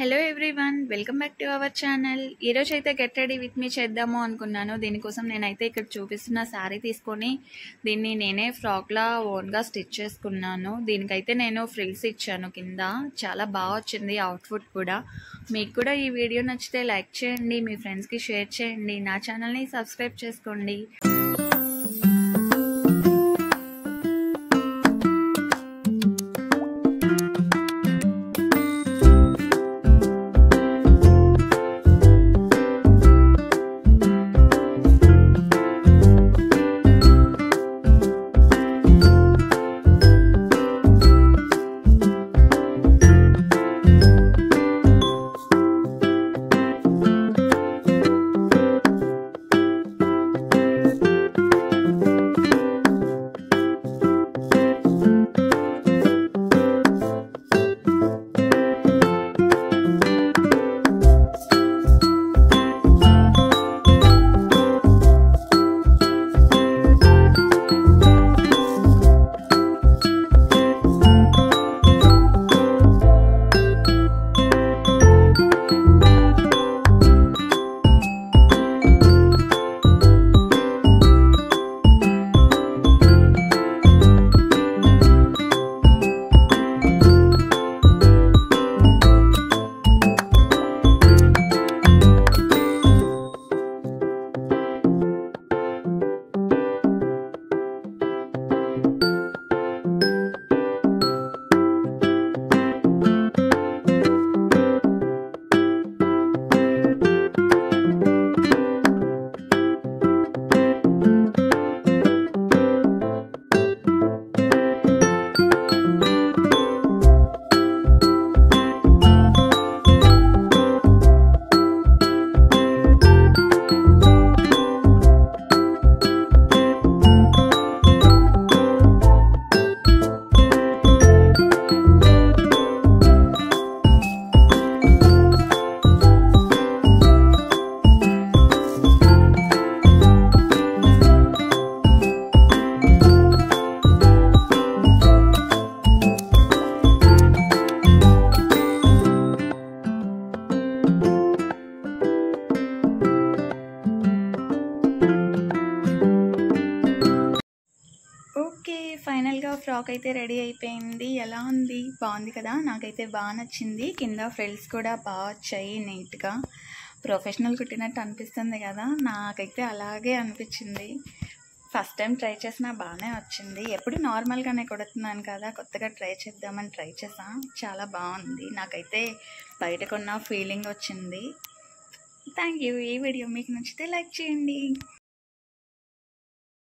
Hello everyone, welcome back to our channel. ఈరోజు అయితే get ready with me చేద్దాము అనుకున్నాను. దీనికోసం నేనైతే ఇక్కడ చూపిస్తున్న శారీ తీసుకొని దీన్ని నేనే ఫ్రాక్లా ఓన్గా స్టిచ్ చేసుకున్నాను. దీనికైతే నేను ఫ్రిల్స్ ఇచ్చాను కింద. చాలా బాగా వచ్చింది అవుట్ఫిట్ కూడా. మీకు కూడా ఈ వీడియో నచ్చితే లైక్ చేయండి, మీ ఫ్రెండ్స్కి షేర్ చేయండి, నా ఛానల్ని సబ్స్క్రైబ్ చేసుకోండి. ఓకే, ఫైనల్గా ఫ్రాక్ అయితే రెడీ అయిపోయింది. ఎలా ఉంది? బాగుంది కదా? నాకైతే బాగా నచ్చింది. కింద ఫ్రిల్స్ కూడా బాగా వచ్చాయి, నీట్గా ప్రొఫెషనల్ కుట్టినట్టు అనిపిస్తుంది కదా. నాకైతే అలాగే అనిపించింది. ఫస్ట్ టైం ట్రై చేసినా బాగానే వచ్చింది. ఎప్పుడు నార్మల్గానే కుడుతున్నాను కదా, కొత్తగా ట్రై చేద్దామని ట్రై చేసాను. చాలా బాగుంది. నాకైతే బయటకున్న ఫీలింగ్ వచ్చింది. Thank you. ఈ వీడియో మీకు నచ్చితే లైక్ చేయండి.